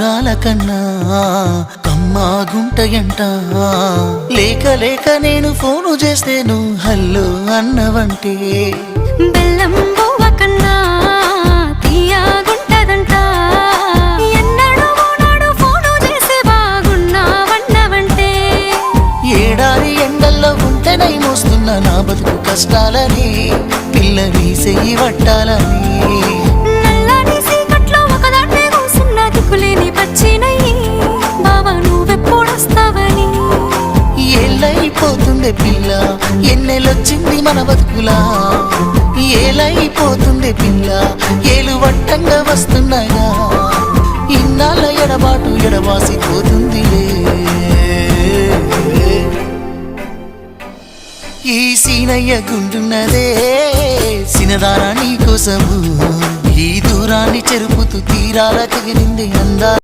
మధురాల కన్నా కమ్మా గుంటయంట. లేక లేక నేను ఫోను చేస్తే నువ్వు హల్లో అన్నవంటే బెల్లం బువ్వ కన్నా తీయగుంటదంట. ఎన్నడూ నాడు ఫోను చేసే బాగున్నావన్నవంటే ఏడాది ఎండల్లో ఉంటేనై మోస్తున్న నా బతుకు కష్టాలని పిల్లని చెయ్యి పట్టాలని. నల్లని సీకట్లో ఒకదాన్నే కూసున్న దిక్కులేని పచ్చినయ్యి బావా నువ్వెప్పుడొస్తావని. ఏళ్ళైపోతుండే పిల్ల ఎన్నెలొచ్చింది మన బతుకులా. ఏలైపోతుండే పిల్ల ఏలు వట్టంగా వస్తున్నాయా. ఇన్నాళ్ళ ఎడబాటు ఎడవాసిపోతుందిలే. ఈ సీనయ్య గుండున్నదే సినదారా నీ కోసము. ఈ దూరాన్ని చెరుపుతూ తీరాల తెగిరింది అందా.